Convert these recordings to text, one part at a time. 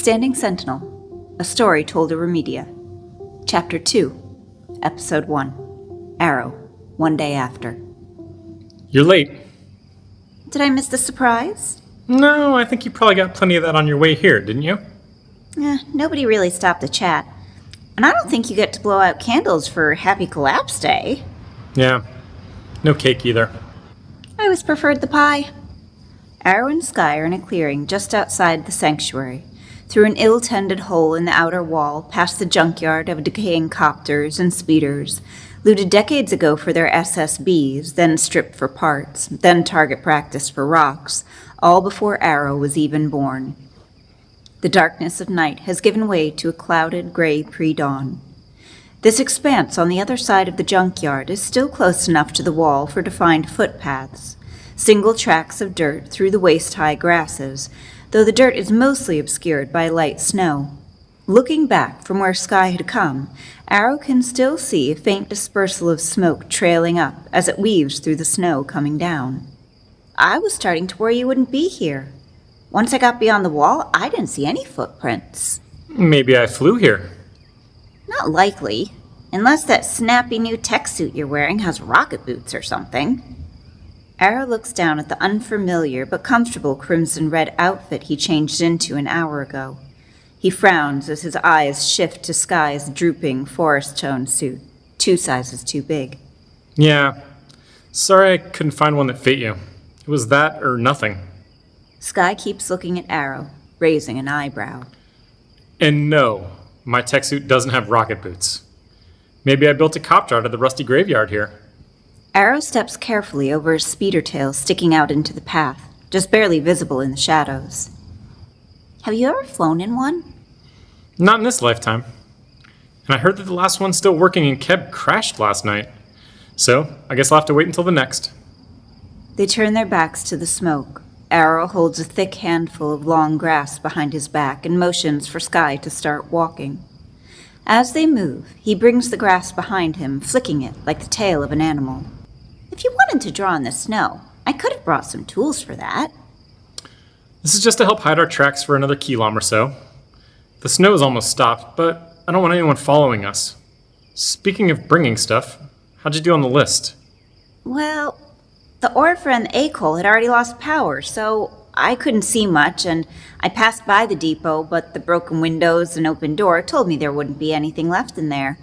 Standing Sentinel, a story told to Remedia. Chapter 2, Episode 1, Arrow, one day after. You're late. Did I miss the surprise? No, I think you probably got plenty of that on your way here, didn't you? Nobody really stopped to chat. And I don't think you get to blow out candles for Happy Collapse Day. Yeah, no cake either. I always preferred the pie. Arrow and Sky are in a clearing just outside the sanctuary, through an ill-tended hole in the outer wall, past the junkyard of decaying copters and speeders, looted decades ago for their SSBs, then stripped for parts, then target practice for rocks, all before Arrow was even born. The darkness of night has given way to a clouded gray pre-dawn. This expanse on the other side of the junkyard is still close enough to the wall for defined footpaths, single tracks of dirt through the waist-high grasses, though the dirt is mostly obscured by light snow. Looking back from where Sky had come, Arrow can still see a faint dispersal of smoke trailing up as it weaves through the snow coming down. I was starting to worry you wouldn't be here. Once I got beyond the wall, I didn't see any footprints. Maybe I flew here. Not likely, unless that snappy new tech suit you're wearing has rocket boots or something. Arrow looks down at the unfamiliar but comfortable crimson-red outfit he changed into an hour ago. He frowns as his eyes shift to Sky's drooping forest-tone suit, 2 sizes too big. Yeah, sorry I couldn't find one that fit you. It was that or nothing. Sky keeps looking at Arrow, raising an eyebrow. And no, my tech suit doesn't have rocket boots. Maybe I built a copter out of the rusty graveyard here. Arrow steps carefully over his speeder tail sticking out into the path, just barely visible in the shadows. Have you ever flown in one? Not in this lifetime. And I heard that the last one still working in Keb crashed last night. So, I guess I'll have to wait until the next. They turn their backs to the smoke. Arrow holds a thick handful of long grass behind his back and motions for Sky to start walking. As they move, he brings the grass behind him, flicking it like the tail of an animal. If you wanted to draw in the snow, I could have brought some tools for that. This is just to help hide our tracks for another kilom or so. The snow is almost stopped, but I don't want anyone following us. Speaking of bringing stuff, how'd you do on the list? Well, the Orpha and the A-Coal had already lost power, so I couldn't see much, and I passed by the depot, but the broken windows and open door told me there wouldn't be anything left in there.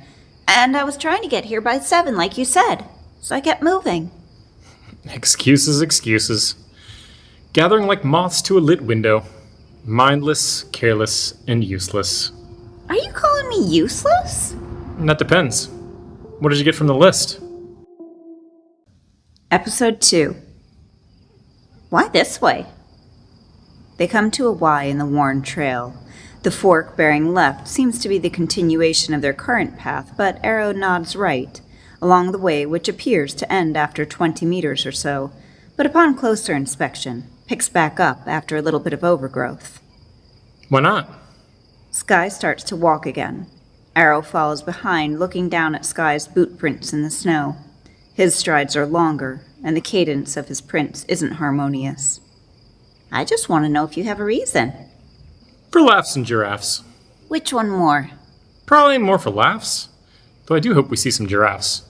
And I was trying to get here by 7, like you said, so I kept moving. Excuses. Gathering like moths to a lit window. Mindless, careless, and useless. Are you calling me useless? That depends. What did you get from the list? Episode 2. Why this way? They come to a Y in the worn trail. The fork bearing left seems to be the continuation of their current path, but Arrow nods right, along the way which appears to end after 20 meters or so, but upon closer inspection, picks back up after a little bit of overgrowth. Why not? Sky starts to walk again. Arrow follows behind, looking down at Sky's boot prints in the snow. His strides are longer, and the cadence of his prints isn't harmonious. I just want to know if you have a reason. For laughs and giraffes. Which one more? Probably more for laughs, though I do hope we see some giraffes.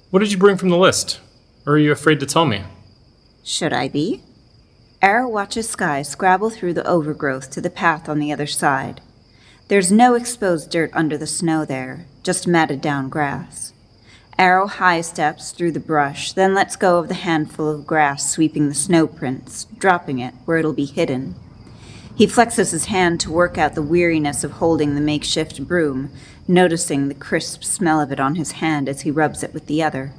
What did you bring from the list? Or are you afraid to tell me? Should I be? Arrow watches Sky scrabble through the overgrowth to the path on the other side. There's no exposed dirt under the snow there, just matted down grass. Arrow high steps through the brush, then lets go of the handful of grass sweeping the snow prints, dropping it where it'll be hidden. He flexes his hand to work out the weariness of holding the makeshift broom, noticing the crisp smell of it on his hand as he rubs it with the other.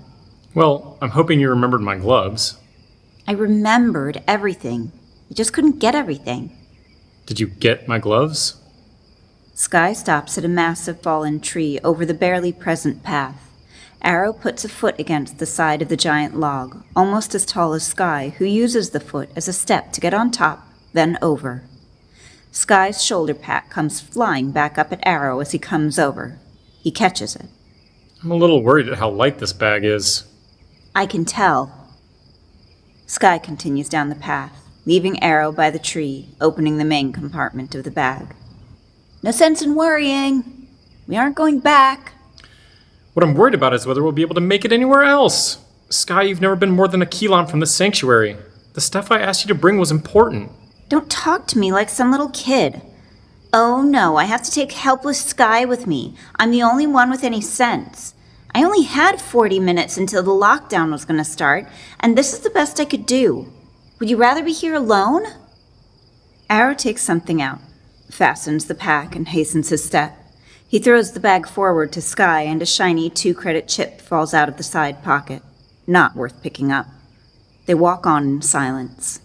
Well, I'm hoping you remembered my gloves. I remembered everything. I just couldn't get everything. Did you get my gloves? Sky stops at a massive fallen tree over the barely present path. Arrow puts a foot against the side of the giant log, almost as tall as Sky, who uses the foot as a step to get on top, then over. Sky's shoulder pat comes flying back up at Arrow as he comes over. He catches it. I'm a little worried at how light this bag is. I can tell. Sky continues down the path. leaving Arrow by the tree, opening the main compartment of the bag. No sense in worrying. We aren't going back. What I'm worried about is whether we'll be able to make it anywhere else. Sky, you've never been more than a kilom from the sanctuary. The stuff I asked you to bring was important. Don't talk to me like some little kid. Oh no, I have to take helpless Sky with me. I'm the only one with any sense. I only had 40 minutes until the lockdown was going to start, and this is the best I could do. Would you rather be here alone? Arrow takes something out, fastens the pack, and hastens his step. He throws the bag forward to Sky, and a shiny 2-credit chip falls out of the side pocket. Not worth picking up. They walk on in silence.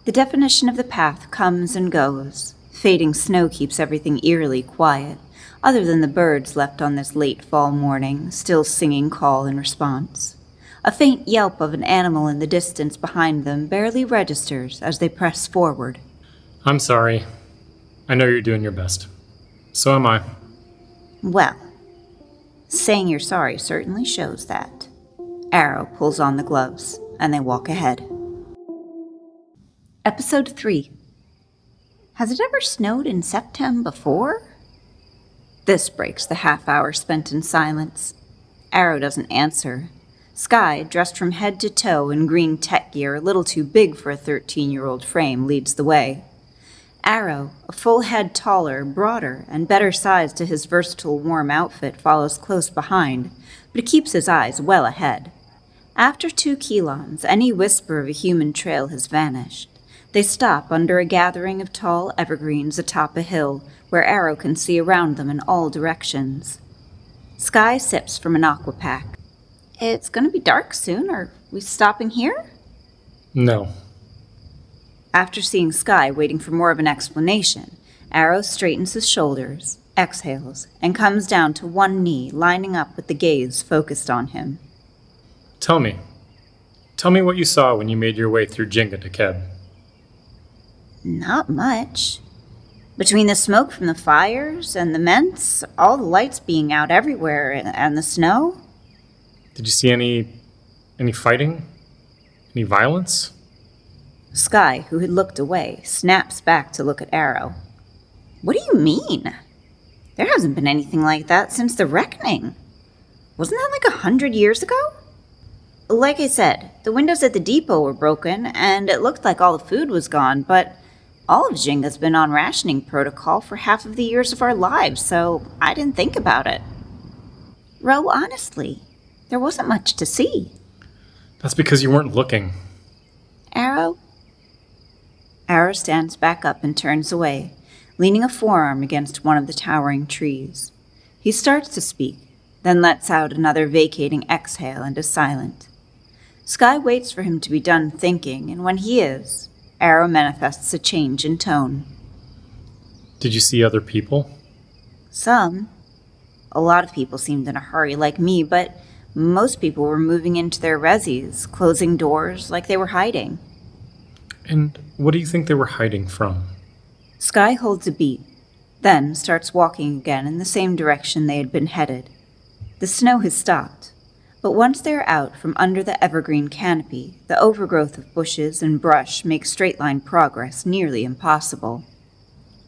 The definition of the path comes and goes. Fading snow keeps everything eerily quiet, other than the birds left on this late fall morning, still singing call and response. A faint yelp of an animal in the distance behind them barely registers as they press forward. I'm sorry. I know you're doing your best. So am I. Well, saying you're sorry certainly shows that. Arrow pulls on the gloves, and they walk ahead. Episode 3. Has it ever snowed in September before? This breaks the half-hour spent in silence. Arrow doesn't answer. Sky, dressed from head to toe in green tech gear a little too big for a 13-year-old frame, leads the way. Arrow, a full head taller, broader, and better sized to his versatile warm outfit, follows close behind, but keeps his eyes well ahead. After 2 kilons, any whisper of a human trail has vanished. They stop under a gathering of tall evergreens atop a hill where Arrow can see around them in all directions. Sky sips from an aqua pack. It's going to be dark soon. Are we stopping here? No. After seeing Sky waiting for more of an explanation, Arrow straightens his shoulders, exhales, and comes down to one knee, lining up with the gaze focused on him. Tell me. Tell me what you saw when you made your way through Jenga to Keb. Not much. Between the smoke from the fires and the ments, all the lights being out everywhere, and the snow. Did you see any fighting? Any violence? Sky, who had looked away, snaps back to look at Arrow. What do you mean? There hasn't been anything like that since the reckoning. Wasn't that like 100 years ago? Like I said, the windows at the depot were broken, and it looked like all the food was gone, but all of Jenga's been on rationing protocol for half of the years of our lives, so I didn't think about it. Ro, honestly, there wasn't much to see. That's because you weren't looking. Arrow? Arrow stands back up and turns away, leaning a forearm against one of the towering trees. He starts to speak, then lets out another vacating exhale and is silent. Sky waits for him to be done thinking, and when he is, Arrow manifests a change in tone. Did you see other people? Some. A lot of people seemed in a hurry like me, but most people were moving into their resis, closing doors like they were hiding. And what do you think they were hiding from? Sky holds a beat, then starts walking again in the same direction they had been headed. The snow has stopped, but once they are out from under the evergreen canopy, the overgrowth of bushes and brush makes straight-line progress nearly impossible.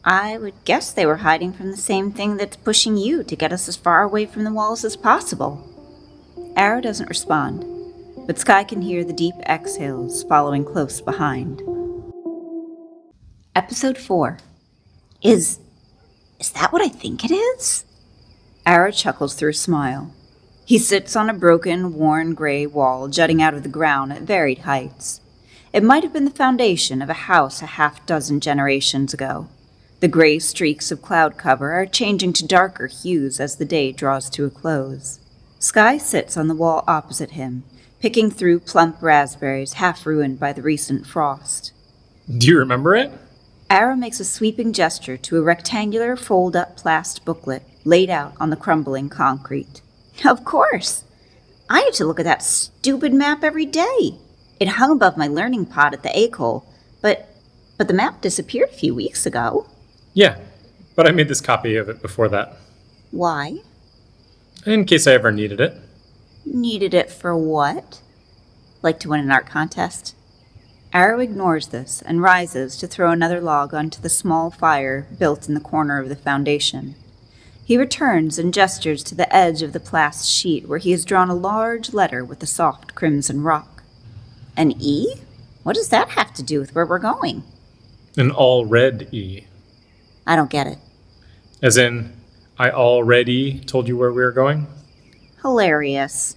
I would guess they were hiding from the same thing that's pushing you to get us as far away from the walls as possible. Arrow doesn't respond, but Sky can hear the deep exhales following close behind. Episode 4. Is that what I think it is? Arrow chuckles through a smile. He sits on a broken, worn gray wall jutting out of the ground at varied heights. It might have been the foundation of a house a half-dozen generations ago. The gray streaks of cloud cover are changing to darker hues as the day draws to a close. Sky sits on the wall opposite him, picking through plump raspberries half ruined by the recent frost. Do you remember it? Arrow makes a sweeping gesture to a rectangular fold-up plast booklet laid out on the crumbling concrete. Of course. I had to look at that stupid map every day. It hung above my learning pod at the ACOL, but the map disappeared a few weeks ago. Yeah, but I made this copy of it before that. Why? In case I ever needed it. Needed it for what? Like to win an art contest? Arrow ignores this and rises to throw another log onto the small fire built in the corner of the foundation. He returns and gestures to the edge of the plast sheet where he has drawn a large letter with a soft crimson rock. An E? What does that have to do with where we're going? An all red E. I don't get it. As in, I already told you where we were going? Hilarious.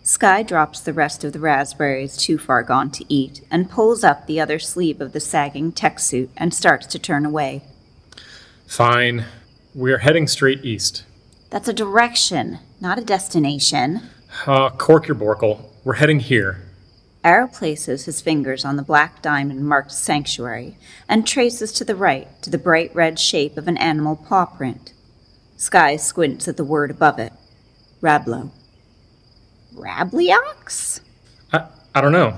Sky drops the rest of the raspberries too far gone to eat and pulls up the other sleeve of the sagging tech suit and starts to turn away. Fine. We're heading straight east. That's a direction, not a destination. Cork your borkle. We're heading here. Arrow places his fingers on the black diamond marked sanctuary and traces to the right to the bright red shape of an animal paw print. Sky squints at the word above it. Rableux. Rableux? I don't know.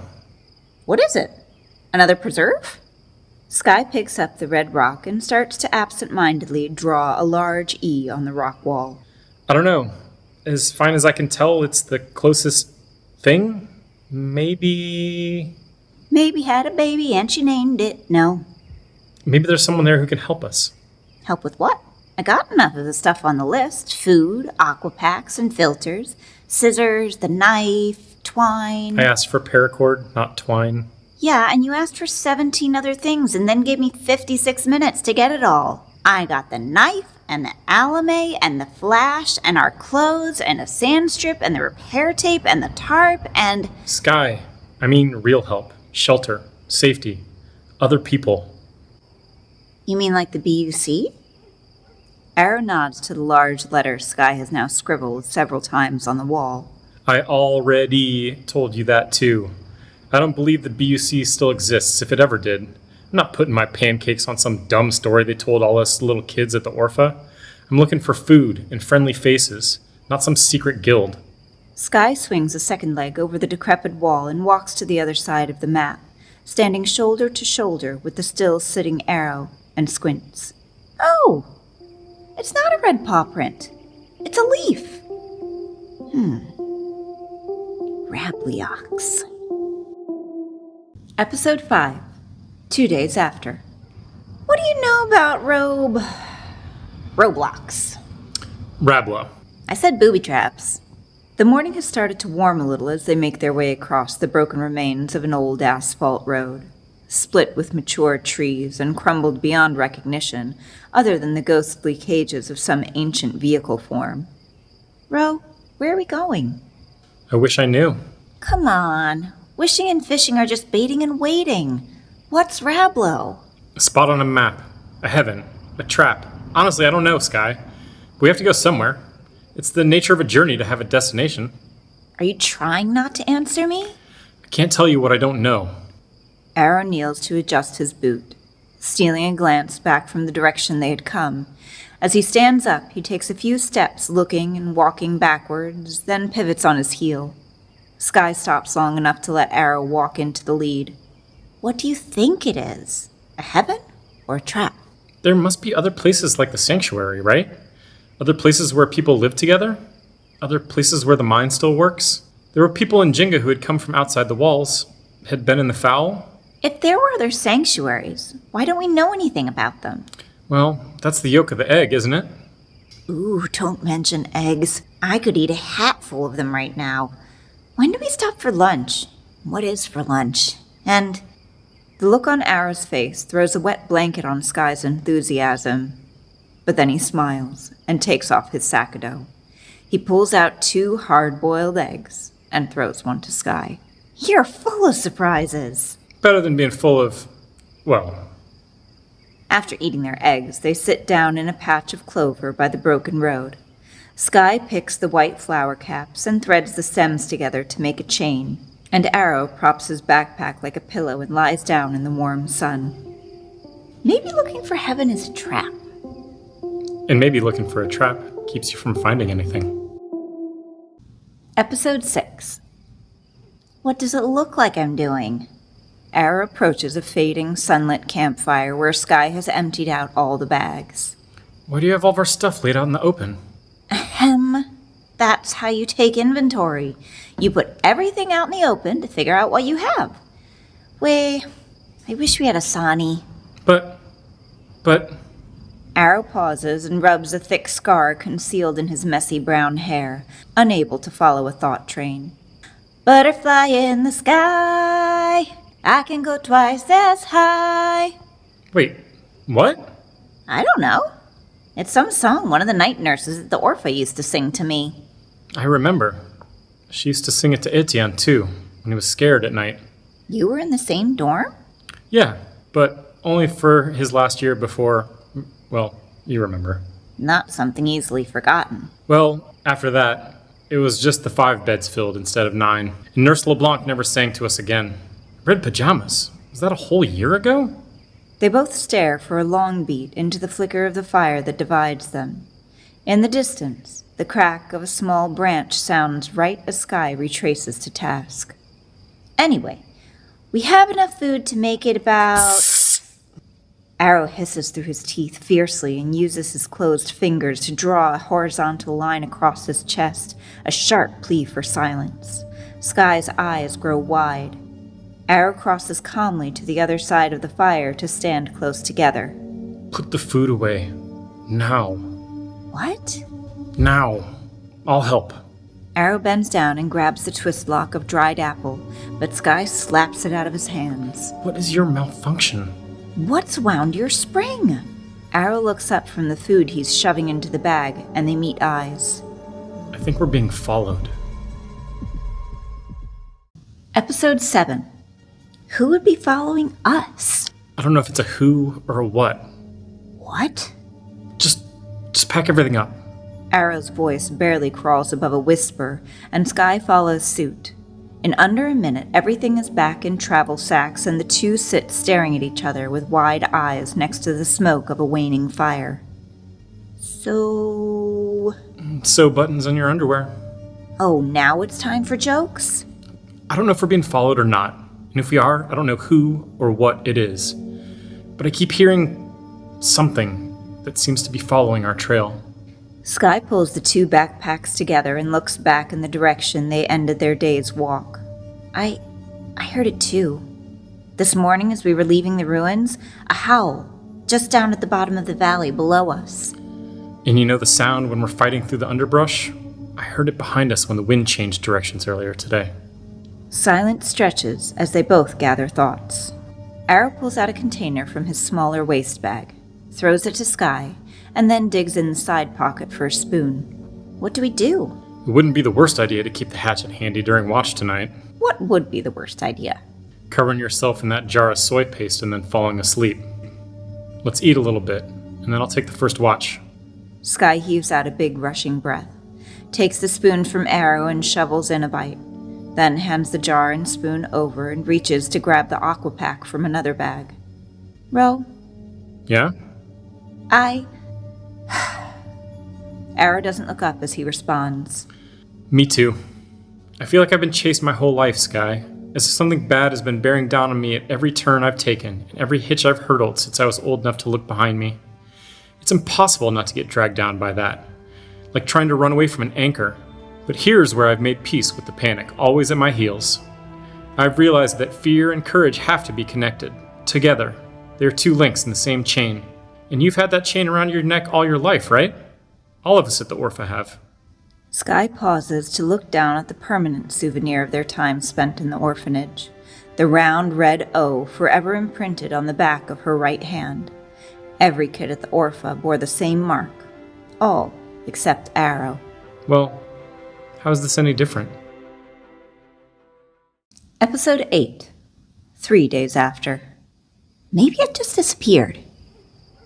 What is it? Another preserve? Sky picks up the red rock and starts to absent-mindedly draw a large E on the rock wall. I don't know. As fine as I can tell, it's the closest thing? Maybe had a baby and she named it. No. Maybe there's someone there who can help us. Help with what? I got enough of the stuff on the list. Food, aqua packs and filters, scissors, the knife, twine. I asked for paracord, not twine. Yeah, and you asked for 17 other things and then gave me 56 minutes to get it all. I got the knife and the alame and the flash and our clothes and a sand strip and the repair tape and the tarp and... Sky. I mean real help. Shelter. Safety. Other people. You mean like the BUC? Arrow nods to the large letter Sky has now scribbled several times on the wall. I already told you that too. I don't believe the BUC still exists, if it ever did. I'm not putting my pancakes on some dumb story they told all us little kids at the Orpha. I'm looking for food and friendly faces, not some secret guild. Sky swings a second leg over the decrepit wall and walks to the other side of the map, standing shoulder to shoulder with the still-sitting Arrow, and squints. Oh! It's not a red paw print. It's a leaf. Rableux. Episode 5. 2 days after. What do you know about Roblox? Rableux. I said booby traps. The morning has started to warm a little as they make their way across the broken remains of an old asphalt road, split with mature trees and crumbled beyond recognition, other than the ghostly cages of some ancient vehicle form. Ro, where are we going? I wish I knew. Come on. Wishing and fishing are just baiting and waiting. What's Rableux? A spot on a map. A heaven. A trap. Honestly, I don't know, Sky. We have to go somewhere. It's the nature of a journey to have a destination. Are you trying not to answer me? I can't tell you what I don't know. Arrow kneels to adjust his boot, stealing a glance back from the direction they had come. As he stands up, he takes a few steps, looking and walking backwards, then pivots on his heel. Sky stops long enough to let Arrow walk into the lead. What do you think it is? A heaven or a trap? There must be other places like the sanctuary, right? Other places where people live together? Other places where the mind still works? There were people in Jenga who had come from outside the walls, had been in the foul. If there were other sanctuaries, why don't we know anything about them? Well, that's the yolk of the egg, isn't it? Ooh, don't mention eggs. I could eat a hatful of them right now. When do we stop for lunch? What is for lunch? And the look on Arrow's face throws a wet blanket on Sky's enthusiasm. But then he smiles and takes off his sack of dough. He pulls out 2 hard-boiled eggs and throws one to Sky. You're full of surprises. Better than being full of, well... After eating their eggs, they sit down in a patch of clover by the broken road. Sky picks the white flower caps and threads the stems together to make a chain, and Arrow props his backpack like a pillow and lies down in the warm sun. Maybe looking for heaven is a trap. And maybe looking for a trap keeps you from finding anything. Episode 6. What does it look like I'm doing? Arrow approaches a fading, sunlit campfire where Sky has emptied out all the bags. Why do you have all of our stuff laid out in the open? Ahem. That's how you take inventory. You put everything out in the open to figure out what you have. I wish we had a sani. But... Arrow pauses and rubs a thick scar concealed in his messy brown hair, unable to follow a thought train. Butterfly in the sky, I can go twice as high. Wait, what? I don't know. It's some song one of the night nurses at the Orpha used to sing to me. I remember. She used to sing it to Etienne, too, when he was scared at night. You were in the same dorm? Yeah, but only for his last year before, well, you remember. Not something easily forgotten. Well, after that, it was just the 5 beds filled instead of 9. And Nurse LeBlanc never sang to us again. Red pajamas? Was that a whole year ago? They both stare for a long beat into the flicker of the fire that divides them. In the distance, the crack of a small branch sounds right as Sky retraces to task. Anyway, we have enough food to make it about... Arrow hisses through his teeth fiercely and uses his closed fingers to draw a horizontal line across his chest, a sharp plea for silence. Sky's eyes grow wide. Arrow crosses calmly to the other side of the fire to stand close together. Put the food away. Now. What? Now. I'll help. Arrow bends down and grabs the twist lock of dried apple, but Sky slaps it out of his hands. What is your malfunction? What's wound your spring? Arrow looks up from the food he's shoving into the bag, and they meet eyes. I think we're being followed. Episode 7. Who would be following us? I don't know if it's a who or a what. What? Just pack everything up. Arrow's voice barely crawls above a whisper, and Sky follows suit. In under a minute, everything is back in travel sacks, and the two sit staring at each other with wide eyes next to the smoke of a waning fire. So Buttons on your underwear. Oh, now it's time for jokes? I don't know if we're being followed or not. And if we are, I don't know who or what it is. But I keep hearing something that seems to be following our trail. Sky pulls the two backpacks together and looks back in the direction they ended their day's walk. I heard it too. This morning as we were leaving the ruins, a howl, just down at the bottom of the valley below us. And you know the sound when we're fighting through the underbrush? I heard it behind us when the wind changed directions earlier today. Silence stretches as they both gather thoughts. Arrow pulls out a container from his smaller waist bag, throws it to Sky, and then digs in the side pocket for a spoon. What do we do? It wouldn't be the worst idea to keep the hatchet handy during watch tonight. What would be the worst idea? Covering yourself in that jar of soy paste and then falling asleep. Let's eat a little bit, and then I'll take the first watch. Sky heaves out a big rushing breath, takes the spoon from Arrow and shovels in a bite, then hands the jar and spoon over and reaches to grab the aqua pack from another bag. Ro? Yeah? Arrow doesn't look up as he responds. Me too. I feel like I've been chased my whole life, Sky. As if something bad has been bearing down on me at every turn I've taken, and every hitch I've hurdled since I was old enough to look behind me. It's impossible not to get dragged down by that. Like trying to run away from an anchor. But here's where I've made peace with the panic, always at my heels. I've realized that fear and courage have to be connected. Together. They are two links in the same chain. And you've had that chain around your neck all your life, right? All of us at the Orpha have. Sky pauses to look down at the permanent souvenir of their time spent in the orphanage, the round red O forever imprinted on the back of her right hand. Every kid at the Orpha bore the same mark, all except Arrow. Well, how is this any different? Episode 8, 3 days after. Maybe it just disappeared.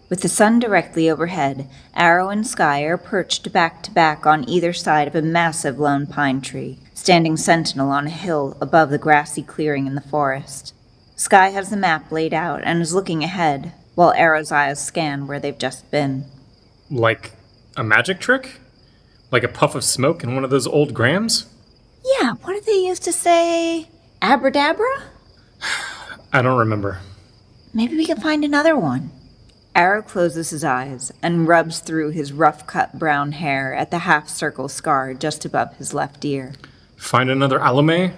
With the sun directly overhead, Arrow and Sky are perched back to back on either side of a massive lone pine tree, standing sentinel on a hill above the grassy clearing in the forest. Sky has the map laid out and is looking ahead, while Arrow's eyes scan where they've just been. Like a magic trick? Like a puff of smoke in one of those old grams? Yeah, what did they used to say? Abracadabra? I don't remember. Maybe we can find another one. Arrow closes his eyes and rubs through his rough-cut brown hair at the half-circle scar just above his left ear. Find another Alame?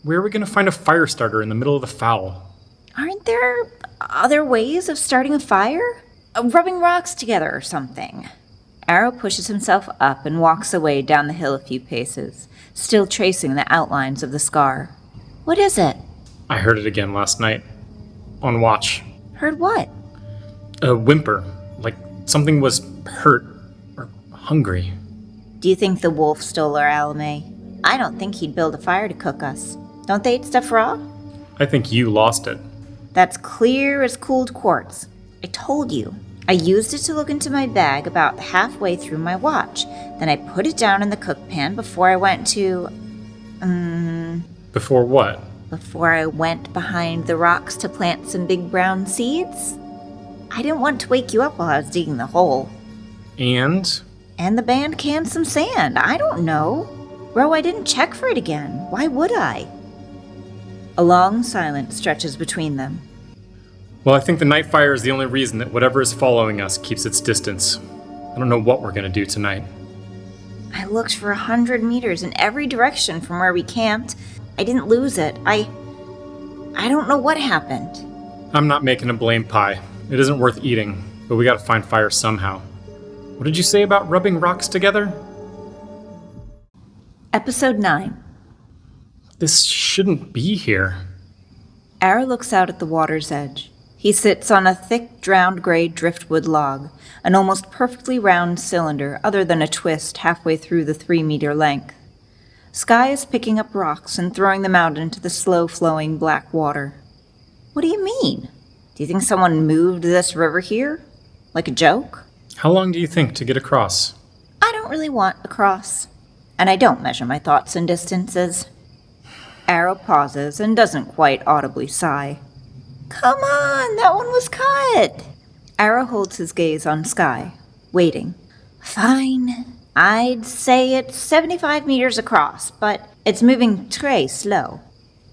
Where are we going to find a fire starter in the middle of the foul? Aren't there other ways of starting a fire? Rubbing rocks together or something. Arrow pushes himself up and walks away down the hill a few paces, still tracing the outlines of the scar. What is it? I heard it again last night. On watch. Heard what? A whimper. Like something was hurt or hungry. Do you think the wolf stole our alame? I don't think he'd build a fire to cook us. Don't they eat stuff raw? I think you lost it. That's clear as cooled quartz. I told you. I used it to look into my bag about halfway through my watch. Then I put it down in the cook pan before I went to... Before what? Before I went behind the rocks to plant some big brown seeds. I didn't want to wake you up while I was digging the hole. And? And the band canned some sand. I don't know. Bro, I didn't check for it again. Why would I? A long silence stretches between them. Well, I think the night fire is the only reason that whatever is following us keeps its distance. I don't know what we're going to do tonight. I looked for 100 meters in every direction from where we camped. I didn't lose it. I don't know what happened. I'm not making a blame pie. It isn't worth eating, but we gotta find fire somehow. What did you say about rubbing rocks together? Episode 9. This shouldn't be here. Arrow looks out at the water's edge. He sits on a thick, drowned gray driftwood log, an almost perfectly round cylinder other than a twist halfway through the 3-meter length. Sky is picking up rocks and throwing them out into the slow-flowing black water. What do you mean? Do you think someone moved this river here? Like a joke? How long do you think to get across? I don't really want across. And I don't measure my thoughts in distances. Arrow pauses and doesn't quite audibly sigh. Come on, that one was cut! Arrow holds his gaze on Sky, waiting. Fine. I'd say it's 75 meters across, but it's moving très slow.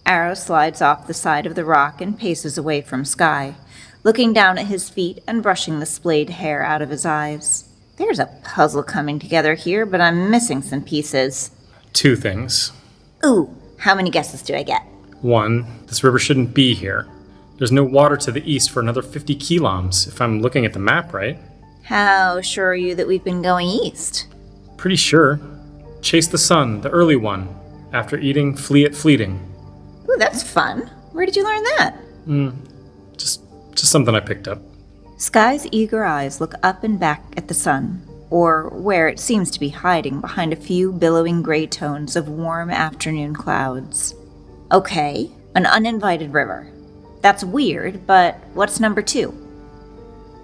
Arrow slides off the side of the rock and paces away from Sky, looking down at his feet and brushing the splayed hair out of his eyes. There's a puzzle coming together here, but I'm missing some pieces. 2 things. Ooh, how many guesses do I get? 1, this river shouldn't be here. There's no water to the east for another 50 kilometers, if I'm looking at the map right. How sure are you that we've been going east? Pretty sure. Chase the sun, the early one. After eating, flee it fleeting. Ooh, that's fun. Where did you learn that? Just something I picked up. Sky's eager eyes look up and back at the sun, or where it seems to be hiding behind a few billowing gray tones of warm afternoon clouds. Okay, an uninvited river. That's weird, but what's number 2?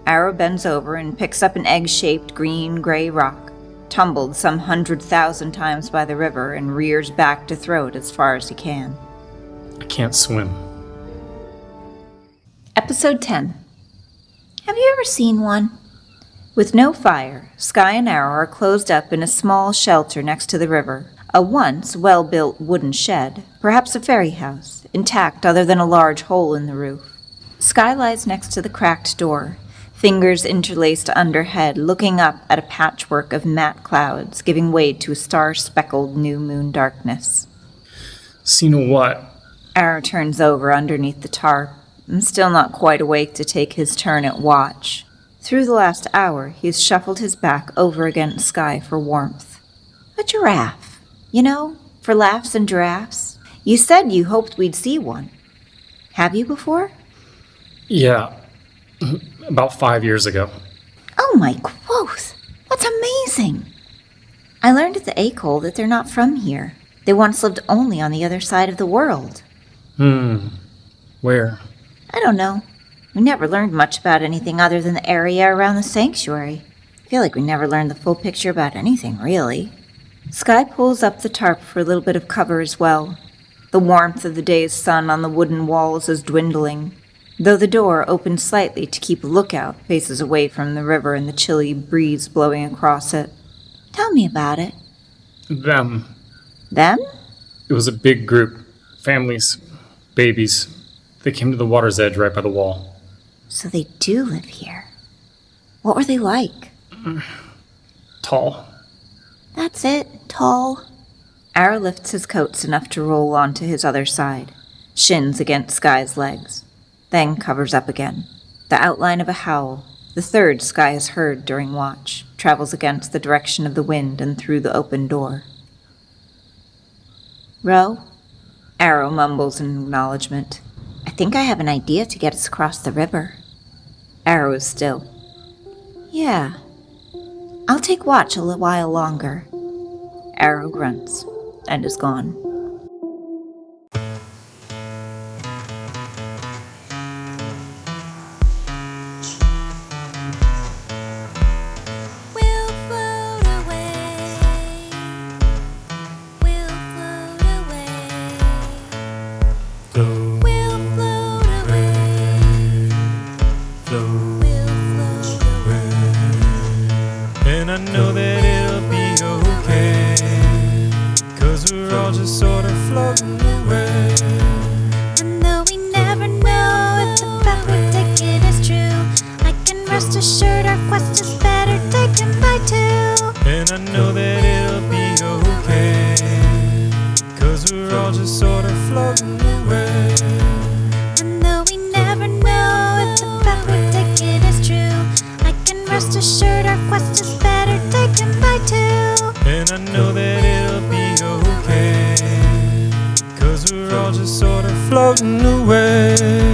Arrow bends over and picks up an egg-shaped green-gray rock, tumbled some 100,000 times by the river, and rears back to throw it as far as he can. I can't swim. Episode 10. Have you ever seen one? With no fire, Sky and Arrow are closed up in a small shelter next to the river, a once well-built wooden shed, perhaps a ferry house, intact other than a large hole in the roof. Sky lies next to the cracked door, fingers interlaced underhead, looking up at a patchwork of matte clouds, giving way to a star-speckled new moon darkness. Seen what? Arrow turns over underneath the tarp, and still not quite awake to take his turn at watch. Through the last hour, he's shuffled his back over against Sky for warmth. A giraffe. You know, for laughs and giraffes. You said you hoped we'd see one. Have you before? Yeah, about 5 years ago. Oh my quoth! That's amazing! I learned at the Acole that they're not from here. They once lived only on the other side of the world. Where? I don't know. We never learned much about anything other than the area around the sanctuary. I feel like we never learned the full picture about anything, really. Sky pulls up the tarp for a little bit of cover as well. The warmth of the day's sun on the wooden walls is dwindling, though the door, opened slightly to keep a lookout, faces away from the river and the chilly breeze blowing across it. Tell me about it. Them. Them? It was a big group. Families. Babies. They came to the water's edge right by the wall. So they do live here. What were they like? Tall. That's it, tall. Arrow lifts his coats enough to roll onto his other side, shins against Sky's legs. then covers up again. The outline of a howl, the third Sky has heard during watch, travels against the direction of the wind and through the open door. "Ro?" Arrow mumbles in acknowledgement. "I think I have an idea to get us across the river." Arrow is still. "Yeah. I'll take watch a while longer." Arrow grunts and is gone. And I know that it'll be okay, 'cause we're all just sort of floating away. And though we never know if the path we take it is true, I can rest assured our quest is better taken by two. And I know that it'll be okay, 'cause we're all just sort of floating away. And though we never know if the path we take it is true, I can rest assured our quest is better taken by two. And I know that it'll be okay, 'cause we're all just sort of floating away.